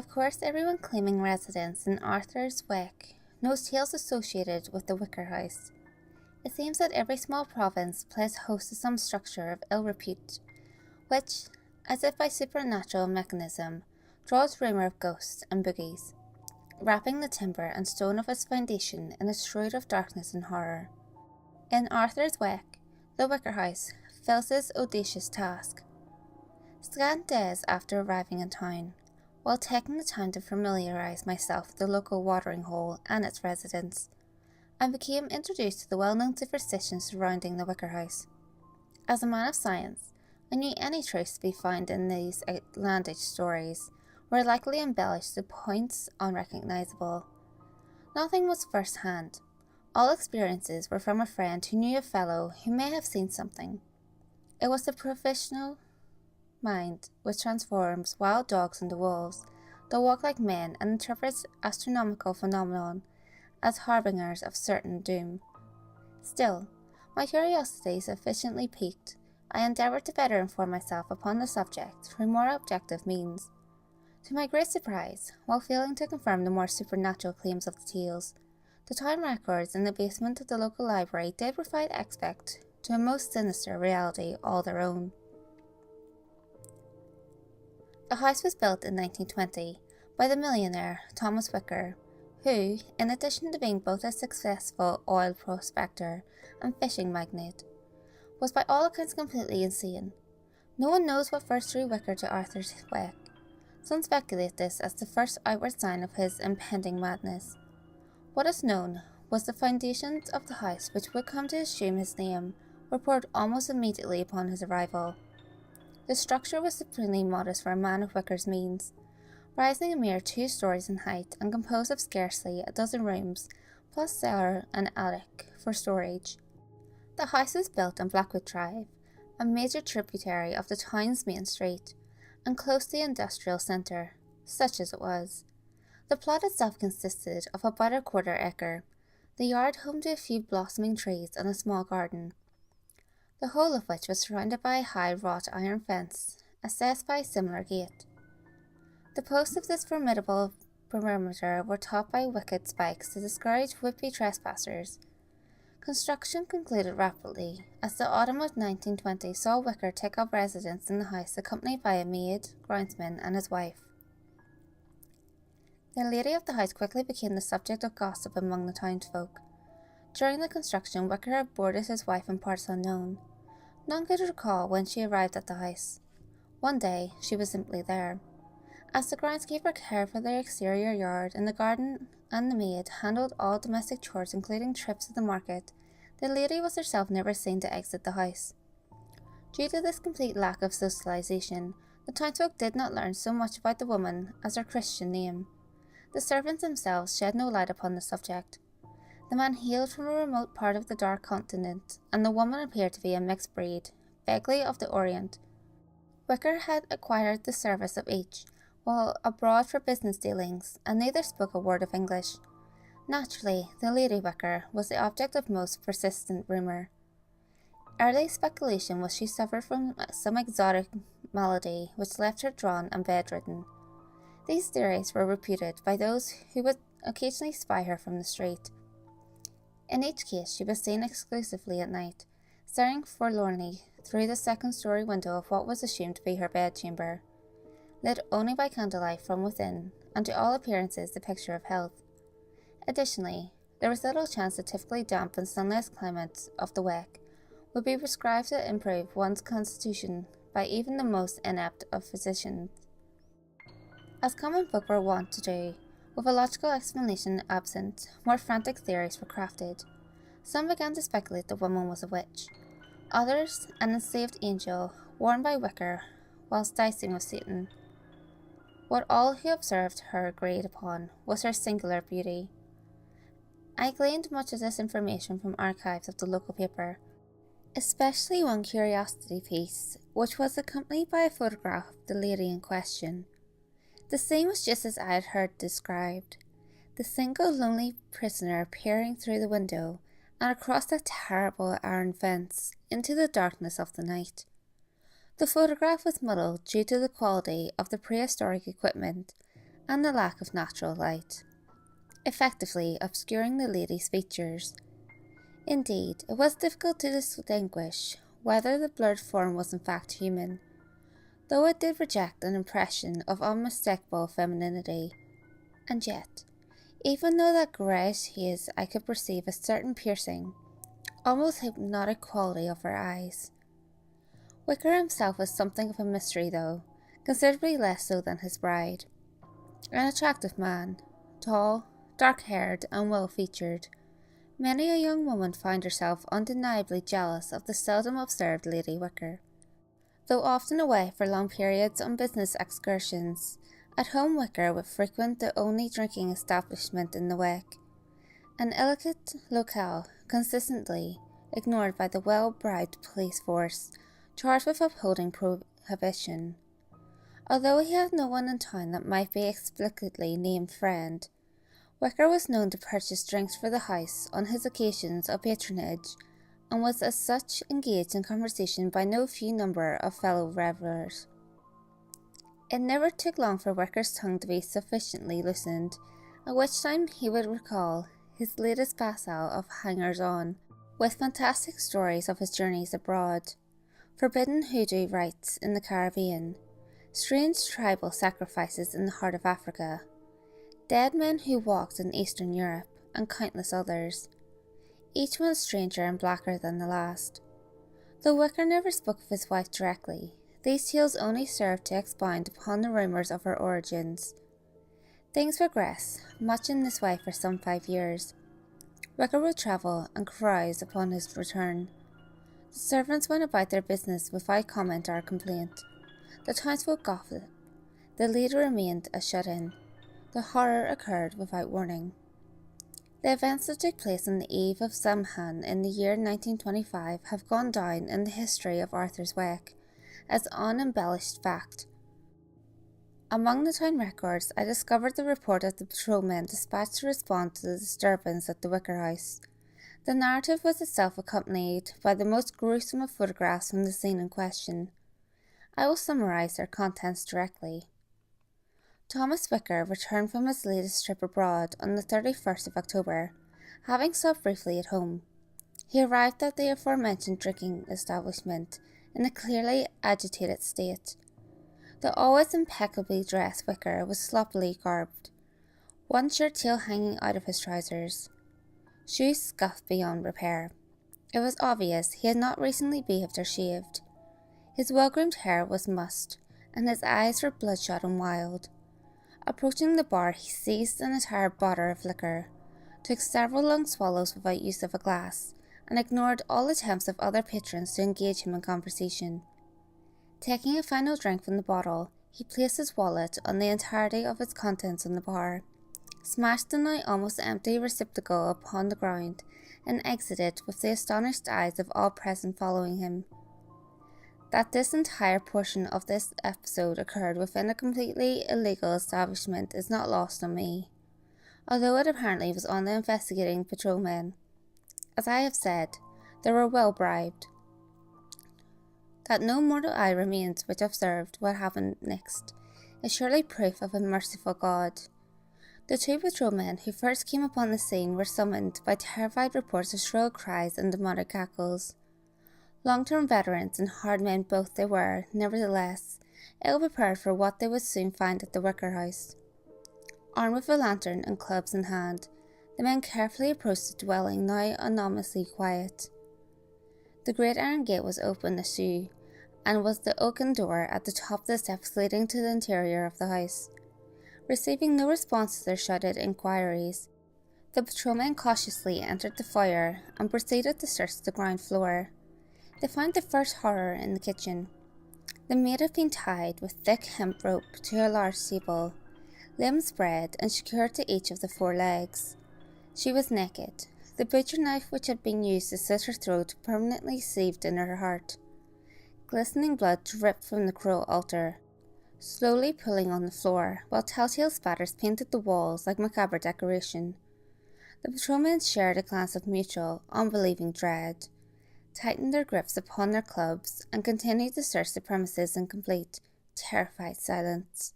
Of course, everyone claiming residence in Arthur's Wake knows tales associated with the Wicker House. It seems that every small province plays host to some structure of ill repute, which, as if by supernatural mechanism, draws rumour of ghosts and boogies, wrapping the timber and stone of its foundation in a shroud of darkness and horror. In Arthur's Wake, the Wicker House fills this audacious task. Scant days after arriving in town, while taking the time to familiarise myself with the local watering hole and its residents, I became introduced to the well-known superstitions surrounding the Wicker House. As a man of science, I knew any truths to be found in these outlandish stories were likely embellished to points unrecognisable. Nothing was first-hand. All experiences were from a friend who knew a fellow who may have seen something. It was the professional mind which transforms wild dogs into wolves, that walk like men and interprets astronomical phenomenon as harbingers of certain doom. Still, my curiosity sufficiently piqued, I endeavoured to better inform myself upon the subject through more objective means. To my great surprise, while failing to confirm the more supernatural claims of the tales, the town records in the basement of the local library did provide aspect to a most sinister reality all their own. The house was built in 1920 by the millionaire Thomas Wicker, who, in addition to being both a successful oil prospector and fishing magnate, was by all accounts completely insane. No one knows what first drew Wicker to Arthur's Wake. Some speculate this as the first outward sign of his impending madness. What is known was the foundations of the house which would come to assume his name were poured almost immediately upon his arrival. The structure was supremely modest for a man of Wicker's means, rising a mere 2 stories in height and composed of scarcely a dozen rooms, plus cellar and attic for storage. The house was built on Blackwood Drive, a major tributary of the town's main street, and close to the industrial centre, such as it was. The plot itself consisted of about a quarter acre, the yard home to a few blossoming trees and a small garden, the whole of which was surrounded by a high wrought iron fence, accessed by a similar gate. The posts of this formidable perimeter were topped by wicked spikes to discourage would-be trespassers. Construction concluded rapidly, as the autumn of 1920 saw Wicker take up residence in the house accompanied by a maid, groundsman and his wife. The lady of the house quickly became the subject of gossip among the townsfolk. During the construction, Wicker had boarded his wife in parts unknown. None could recall when she arrived at the house. One day, she was simply there. As the groundskeeper cared for the exterior yard and the garden, and the maid handled all domestic chores including trips to the market, the lady was herself never seen to exit the house. Due to this complete lack of socialisation, the townsfolk did not learn so much about the woman as her Christian name. The servants themselves shed no light upon the subject. The man hailed from a remote part of the Dark Continent, and the woman appeared to be a mixed breed, vaguely of the Orient. Wicker had acquired the service of each, while abroad for business dealings, and neither spoke a word of English. Naturally, the Lady Wicker was the object of most persistent rumour. Early speculation was she suffered from some exotic malady which left her drawn and bedridden. These theories were reputed by those who would occasionally spy her from the street. In each case, she was seen exclusively at night, staring forlornly through the second-story window of what was assumed to be her bedchamber, lit only by candlelight from within, and to all appearances the picture of health. Additionally, there was little chance the typically damp and sunless climate of the Wake would be prescribed to improve one's constitution by even the most inept of physicians. As common folk were wont to do, with a logical explanation absent, more frantic theories were crafted. Some began to speculate the woman was a witch. Others, an enslaved angel, worn by Wicker whilst dicing with Satan. What all who observed her agreed upon was her singular beauty. I gleaned much of this information from archives of the local paper, especially one curiosity piece, which was accompanied by a photograph of the lady in question. The scene was just as I had heard described, the single lonely prisoner peering through the window and across that terrible iron fence into the darkness of the night. The photograph was muddled due to the quality of the prehistoric equipment, and the lack of natural light, effectively obscuring the lady's features. Indeed, it was difficult to distinguish whether the blurred form was in fact human, though it did reject an impression of unmistakable femininity. And yet, even though that greyish haze, I could perceive a certain piercing, almost hypnotic quality of her eyes. Wicker himself was something of a mystery though, considerably less so than his bride. An attractive man, tall, dark-haired and well-featured, many a young woman found herself undeniably jealous of the seldom observed Lady Wicker. Though often away for long periods on business excursions, at home Wicker would frequent the only drinking establishment in the Wick, an elegant locale consistently ignored by the well-bribed police force charged with upholding prohibition. Although he had no one in town that might be explicitly named friend, Wicker was known to purchase drinks for the house on his occasions of patronage, and was as such engaged in conversation by no few number of fellow revellers. It never took long for Wicker's tongue to be sufficiently loosened, at which time he would recall his latest facile of hangers-on, with fantastic stories of his journeys abroad, forbidden hoodoo rites in the Caribbean, strange tribal sacrifices in the heart of Africa, dead men who walked in Eastern Europe, and countless others, each one stranger and blacker than the last. Though Wicker never spoke of his wife directly, these tales only served to expound upon the rumours of her origins. Things progressed much in this way for some 5 years. Wicker would travel and carouse upon his return. The servants went about their business without comment or complaint. The townsfolk gossiped. The lady remained a shut-in. The horror occurred without warning. The events that took place on the eve of Samhain in the year 1925 have gone down in the history of Arthur's Wick as unembellished fact. Among the town records, I discovered the report of the patrolmen dispatched to respond to the disturbance at the Wicker House. The narrative was itself accompanied by the most gruesome of photographs from the scene in question. I will summarise their contents directly. Thomas Wicker returned from his latest trip abroad on the 31st of October, having stopped briefly at home. He arrived at the aforementioned drinking establishment in a clearly agitated state. The always impeccably dressed Wicker was sloppily garbed, one shirt tail hanging out of his trousers, shoes scuffed beyond repair. It was obvious he had not recently bathed or shaved. His well-groomed hair was mussed, and his eyes were bloodshot and wild. Approaching the bar, he seized an entire bottle of liquor, took several long swallows without use of a glass, and ignored all attempts of other patrons to engage him in conversation. Taking a final drink from the bottle, he placed his wallet and the entirety of its contents on the bar, smashed the now almost empty receptacle upon the ground, and exited with the astonished eyes of all present following him. That this entire portion of this episode occurred within a completely illegal establishment is not lost on me, although it apparently was on the investigating patrolmen. As I have said, they were well bribed. That no mortal eye remains which observed what happened next is surely proof of a merciful God. The 2 patrolmen who first came upon the scene were summoned by terrified reports of shrill cries and demonic cackles. Long-term veterans and hard men both they were, nevertheless, ill prepared for what they would soon find at the Wicker House. Armed with a lantern and clubs in hand, the men carefully approached the dwelling, now anomalously quiet. The great iron gate was open anew, and was the oaken door at the top of the steps leading to the interior of the house. Receiving no response to their shouted inquiries, the patrolmen cautiously entered the foyer and proceeded to search the ground floor. They found the first horror in the kitchen. The maid had been tied with thick hemp rope to a large table, limbs spread and secured to each of the 4 legs. She was naked, the butcher knife which had been used to slit her throat permanently sealed in her heart. Glistening blood dripped from the cruel altar, slowly pooling on the floor, while telltale spatters painted the walls like macabre decoration. The patrolmen shared a glance of mutual, unbelieving dread, tightened their grips upon their clubs, and continued to search the premises in complete, terrified silence.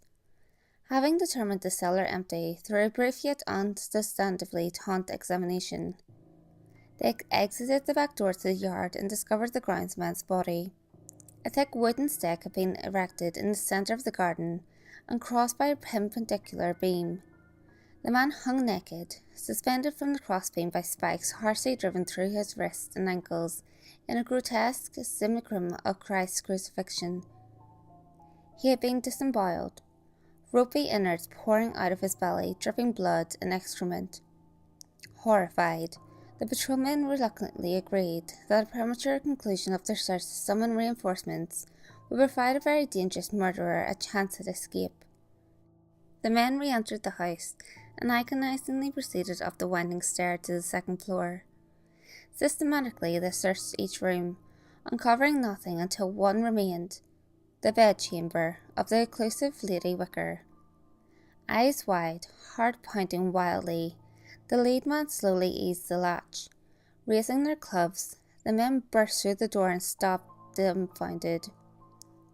Having determined the cellar empty through a brief yet understandably taut examination, they exited the back door to the yard and discovered the groundsman's body. A thick wooden stick had been erected in the centre of the garden and crossed by a perpendicular beam. The man hung naked, suspended from the crossbeam by spikes harshly driven through his wrists and ankles in a grotesque simulacrum of Christ's crucifixion. He had been disemboweled, ropey innards pouring out of his belly, dripping blood and excrement. Horrified, the patrolmen reluctantly agreed that a premature conclusion of their search to summon reinforcements would provide a very dangerous murderer a chance at escape. The men re-entered the house and agonizingly proceeded up the winding stair to the second floor. Systematically they searched each room, uncovering nothing until one remained, the bedchamber of the elusive Lady Wicker. Eyes wide, heart pounding wildly, the lead man slowly eased the latch. Raising their clubs, the men burst through the door and stopped dumbfounded.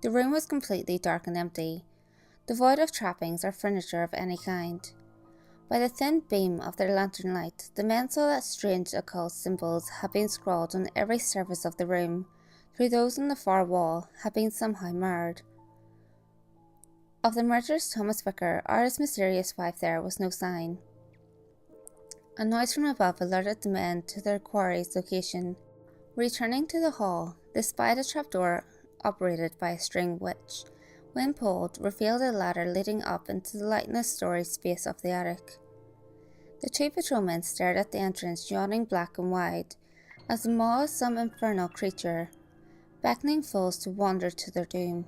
The room was completely dark and empty, devoid of trappings or furniture of any kind. By the thin beam of their lantern light, the men saw that strange occult symbols had been scrawled on every surface of the room, though those on the far wall had been somehow marred. Of the murderous Thomas Wicker or his mysterious wife there was no sign. A noise from above alerted the men to their quarry's location. Returning to the hall, they spied a trapdoor operated by a string which, when pulled, revealed a ladder leading up into the lightless storage space of the attic. The two patrolmen stared at the entrance, yawning black and wide, as the maw of some infernal creature, beckoning fools to wander to their doom.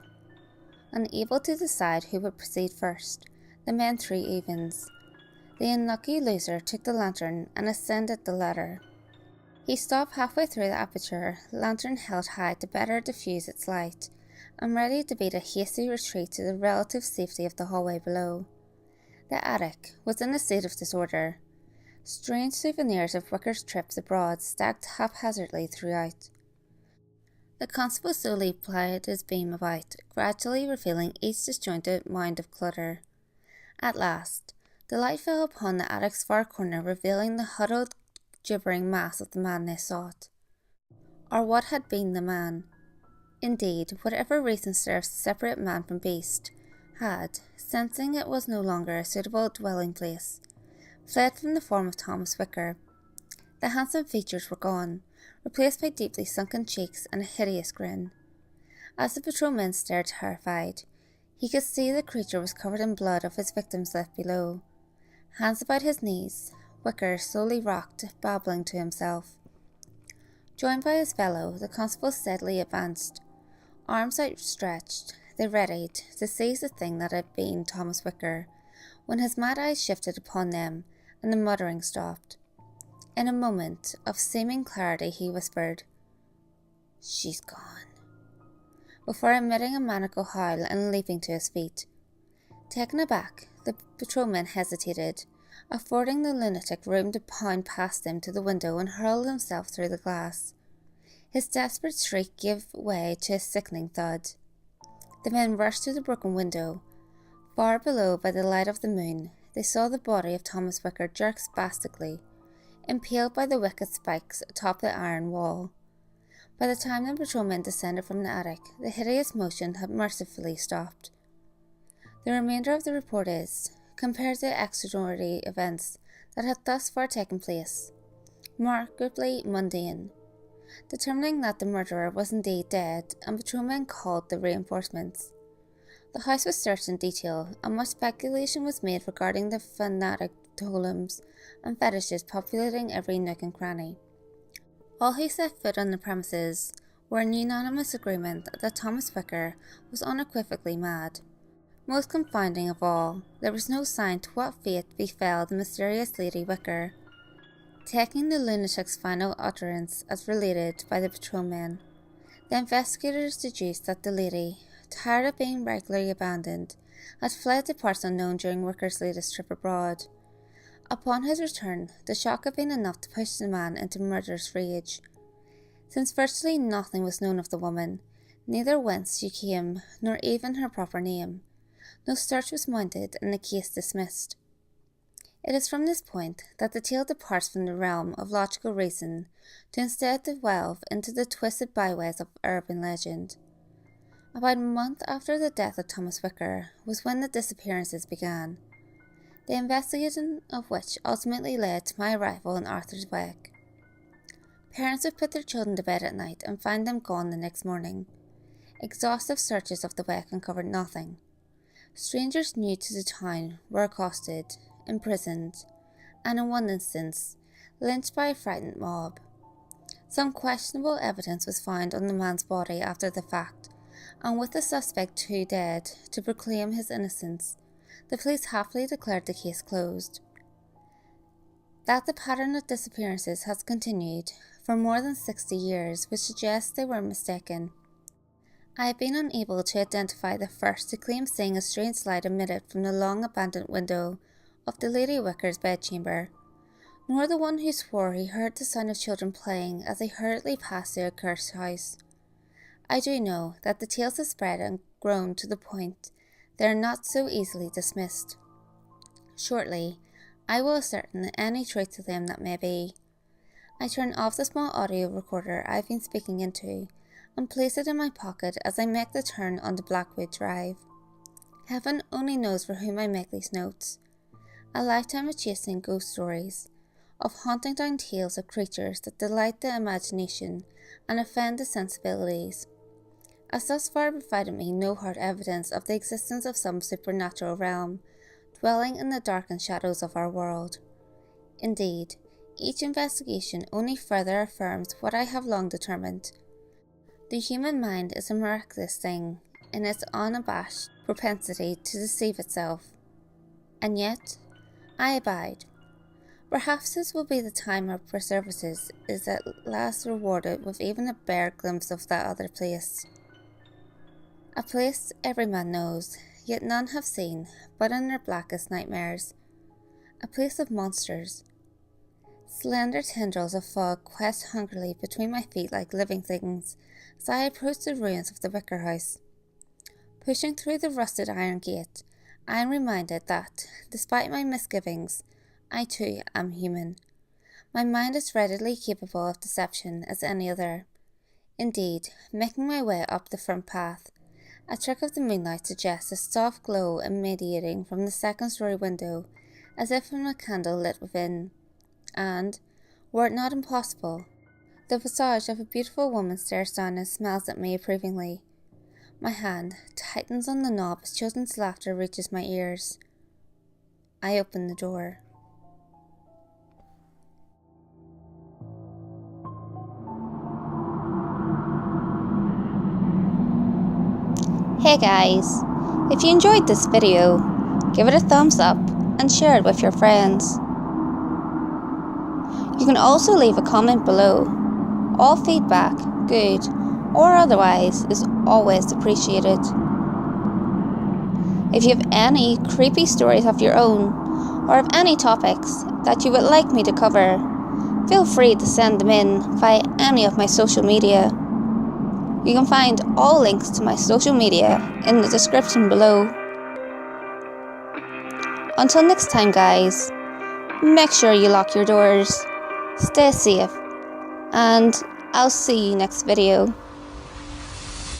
Unable to decide who would proceed first, the men threw evens. The unlucky loser took the lantern and ascended the ladder. He stopped halfway through the aperture, lantern held high to better diffuse its light, and ready to beat a hasty retreat to the relative safety of the hallway below. The attic was in a state of disorder. Strange souvenirs of Wicker's trips abroad stacked haphazardly throughout. The constable slowly plied his beam about, gradually revealing each disjointed mound of clutter. At last, the light fell upon the attic's far corner, revealing the huddled, gibbering mass of the man they sought. Or what had been the man. Indeed, whatever reason served to separate man from beast, had, sensing it was no longer a suitable dwelling place, fled from the form of Thomas Wicker. The handsome features were gone, replaced by deeply sunken cheeks and a hideous grin. As the patrolman stared terrified, he could see the creature was covered in blood of his victims left below. Hands about his knees, Wicker slowly rocked, babbling to himself. Joined by his fellow, the constable steadily advanced. Arms outstretched, they readied to seize the thing that had been Thomas Wicker, when his mad eyes shifted upon them, and the muttering stopped. In a moment of seeming clarity he whispered, "She's gone," before emitting a maniacal howl and leaping to his feet. Taken aback, the patrolman hesitated, affording the lunatic room to pound past him to the window and hurl himself through the glass. His desperate shriek gave way to a sickening thud. The men rushed to the broken window. Far below, by the light of the moon, they saw the body of Thomas Wicker jerk spastically, impaled by the wicked spikes atop the iron wall. By the time the patrolmen descended from the attic, the hideous motion had mercifully stopped. The remainder of the report is, compared to the extraordinary events that had thus far taken place, remarkably mundane. Determining that the murderer was indeed dead, and patrolmen called the reinforcements. The house was searched in detail, and much speculation was made regarding the fanatic totems and fetishes populating every nook and cranny. All who set foot on the premises were in unanimous agreement that Thomas Wicker was unequivocally mad. Most confounding of all, there was no sign to what fate befell the mysterious Lady Wicker. Taking the lunatic's final utterance as related by the patrolmen, the investigators deduced that the lady, tired of being regularly abandoned, had fled to parts unknown during Wicker's latest trip abroad. Upon his return, the shock had been enough to push the man into murderous rage. Since virtually nothing was known of the woman, neither whence she came, nor even her proper name, No search was mounted and the case dismissed. It is from this point that the tale departs from the realm of logical reason to instead delve into the twisted byways of urban legend. About a month after the death of Thomas Wicker was when the disappearances began, the investigation of which ultimately led to my arrival in Arthur's Wake. Parents would put their children to bed at night and find them gone the next morning. Exhaustive searches of the wake uncovered nothing. Strangers new to the town were accosted, imprisoned, and in one instance, lynched by a frightened mob. Some questionable evidence was found on the man's body after the fact, and with the suspect too dead to proclaim his innocence, the police happily declared the case closed. That the pattern of disappearances has continued for more than 60 years, which suggests they were mistaken. I have been unable to identify the first to claim seeing a strange light emitted from the long-abandoned window of the Lady Wicker's bedchamber, nor the one who swore he heard the sound of children playing as they hurriedly passed the accursed house. I do know that the tales have spread and grown to the point they are not so easily dismissed. Shortly, I will ascertain any truth to them that may be. I turn off the small audio recorder I have been speaking into and place it in my pocket as I make the turn onto Blackwood Drive. Heaven only knows for whom I make these notes. A lifetime of chasing ghost stories, of hunting down tales of creatures that delight the imagination and offend the sensibilities, has thus far provided me no hard evidence of the existence of some supernatural realm dwelling in the darkened shadows of our world. Indeed, each investigation only further affirms what I have long determined. The human mind is a miraculous thing in its unabashed propensity to deceive itself. And yet, I abide. Perhaps this will be the time our services is at last rewarded with even a bare glimpse of that other place. A place every man knows, yet none have seen, but in their blackest nightmares. A place of monsters. Slender tendrils of fog quest hungrily between my feet like living things as I approach the ruins of the Wicker House. Pushing through the rusted iron gate, I am reminded that, despite my misgivings, I too am human. My mind is readily capable of deception as any other. Indeed, making my way up the front path, a trick of the moonlight suggests a soft glow emanating from the second-story window, as if from a candle lit within. And, were it not impossible, the visage of a beautiful woman stares down and smiles at me approvingly. My hand tightens on the knob as children's laughter reaches my ears. I open the door. Hey guys, if you enjoyed this video, give it a thumbs up and share it with your friends. You can also leave a comment below. All feedback, good or otherwise, is always appreciated. If you have any creepy stories of your own, or of any topics that you would like me to cover, feel free to send them in via any of my social media. You can find all links to my social media in the description below. Until next time guys, make sure you lock your doors, stay safe, and I'll see you next video.